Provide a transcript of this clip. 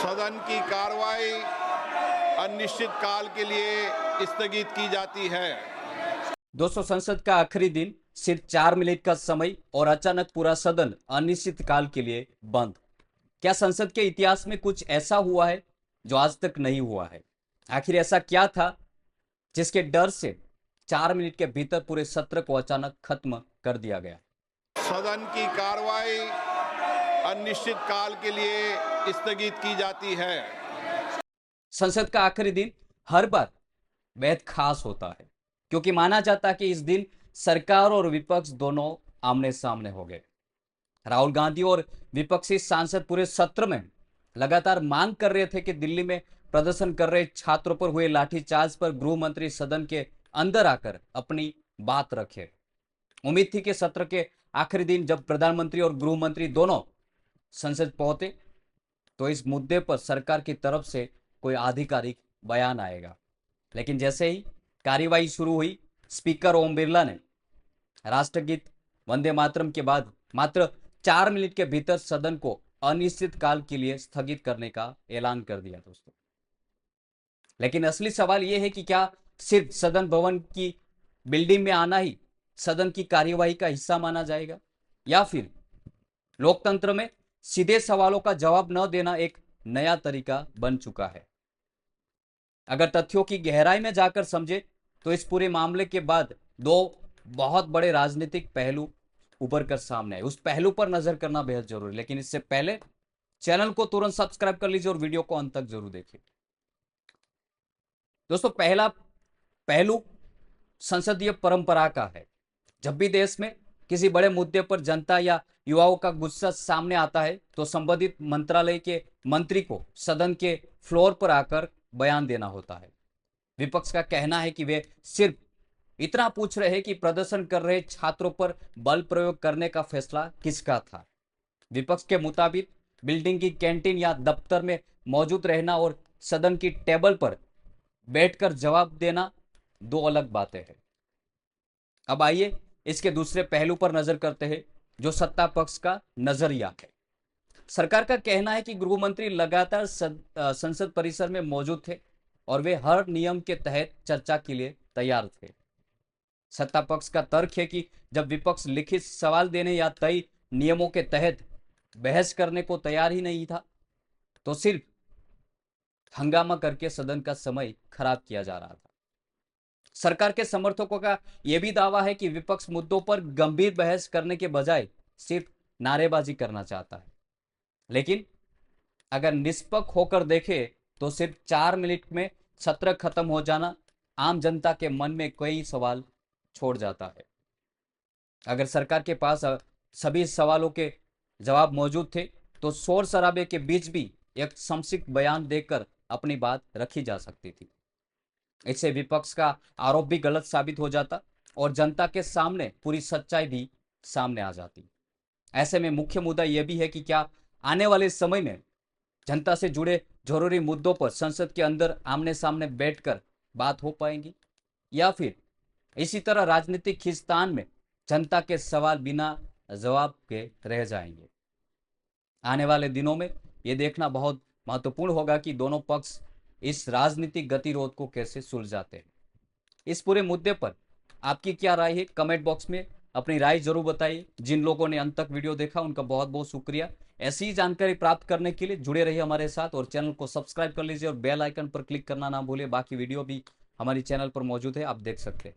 सदन की कार्रवाई अनिश्चित काल के लिए स्थगित की जाती है। दोस्तों, संसद का आखिरी दिन, सिर्फ 4 मिनट का समय और अचानक पूरा सदन अनिश्चित काल के लिए बंद। क्या संसद के इतिहास में कुछ ऐसा हुआ है जो आज तक नहीं हुआ है? आखिर ऐसा क्या था जिसके डर से 4 मिनट के भीतर पूरे सत्र को अचानक खत्म कर दिया गया? सदन की कार्रवाई अनिश्चित काल के लिए स्थगित की जाती है। संसद का आखिरी दिन हर बार बेहद खास होता है, क्योंकि माना जाता है कि इस दिन सरकार और विपक्ष दोनों आमने सामने हो गए। राहुल गांधी और विपक्षी सांसद पूरे सत्र में लगातार मांग कर रहे थे कि दिल्ली में प्रदर्शन कर रहे छात्रों पर हुए लाठीचार्ज पर गृह मंत्री सदन के अंदर आकर अपनी बात रखे। उम्मीद थी कि सत्र के आखिरी दिन जब प्रधानमंत्री और गृह मंत्री दोनों संसद पहुंचे तो इस मुद्दे पर सरकार की तरफ से कोई आधिकारिक बयान आएगा। लेकिन जैसे ही कार्यवाही शुरू हुई, स्पीकर ओम बिरला ने राष्ट्रगीत वंदे मातरम के बाद मात्र 4 मिनट के भीतर सदन को अनिश्चित काल के लिए स्थगित करने का ऐलान कर दिया। दोस्तों, लेकिन असली सवाल यह है कि क्या सिर्फ सदन भवन की बिल्डिंग में आना ही सदन की कार्यवाही का हिस्सा माना जाएगा, या फिर लोकतंत्र में सीधे सवालों का जवाब न देना एक नया तरीका बन चुका है? अगर तथ्यों की गहराई में जाकर समझे तो इस पूरे मामले के बाद दो बहुत बड़े राजनीतिक पहलू उभर कर सामने आए। उस पहलू पर नजर करना बेहद जरूरी, लेकिन इससे पहले चैनल को तुरंत सब्सक्राइब कर लीजिए और वीडियो को अंत तक जरूर देखिए। दोस्तों, पहला पहलू संसदीय परंपरा का है। जब भी देश में किसी बड़े मुद्दे पर जनता या युवाओं का गुस्सा सामने आता है तो संबंधित मंत्रालय के मंत्री को सदन के फ्लोर पर आकर बयान देना होता है। विपक्ष का कहना है कि वे सिर्फ इतना पूछ रहे हैं कि प्रदर्शन कर रहे छात्रों पर बल प्रयोग करने का फैसला किसका था। विपक्ष के मुताबिक बिल्डिंग की कैंटीन या दफ्तर में मौजूद रहना और सदन की टेबल पर बैठकर जवाब देना दो अलग बातें हैं। अब आइए इसके दूसरे पहलू पर नजर करते हैं, जो सत्ता पक्ष का नजरिया है। सरकार का कहना है कि गृह मंत्री लगातार संसद परिसर में मौजूद थे और वे हर नियम के तहत चर्चा के लिए तैयार थे। सत्ता पक्ष का तर्क है कि जब विपक्ष लिखित सवाल देने या तय नियमों के तहत बहस करने को तैयार ही नहीं था तो सिर्फ हंगामा करके सदन का समय खराब किया जा रहा था। सरकार के समर्थकों का यह भी दावा है कि विपक्ष मुद्दों पर गंभीर बहस करने के बजाय सिर्फ नारेबाजी करना चाहता है। लेकिन अगर निष्पक्ष होकर देखें तो सिर्फ 4 मिनट में सत्र खत्म हो जाना आम जनता के मन में कई सवाल छोड़ जाता है। अगर सरकार के पास सभी सवालों के जवाब मौजूद थे तो शोर शराबे के बीच भी एक संक्षिप्त बयान देकर अपनी बात रखी जा सकती थी। इससे विपक्ष का आरोप भी गलत साबित हो जाता और जनता के सामने पूरी सच्चाई भी सामने आ जाती। ऐसे में मुख्य मुद्दा यह भी है कि क्या आने वाले समय में जनता से जुड़े जरूरी मुद्दों पर संसद के अंदर आमने सामने बैठकर बात हो पाएगी, या फिर इसी तरह राजनीतिक खींचतान में जनता के सवाल बिना जवाब के रह जाएंगे। आने वाले दिनों में यह देखना बहुत महत्वपूर्ण होगा कि दोनों पक्ष इस राजनीतिक गतिरोध को कैसे सुलझाते हैं। इस पूरे मुद्दे पर आपकी क्या राय है? कमेंट बॉक्स में अपनी राय जरूर बताइए। जिन लोगों ने अंत तक वीडियो देखा उनका बहुत बहुत शुक्रिया। ऐसी ही जानकारी प्राप्त करने के लिए जुड़े रहिए हमारे साथ और चैनल को सब्सक्राइब कर लीजिए और बेल आइकन पर क्लिक करना ना भूलिए। बाकी वीडियो भी हमारी चैनल पर मौजूद है, आप देख सकते हैं।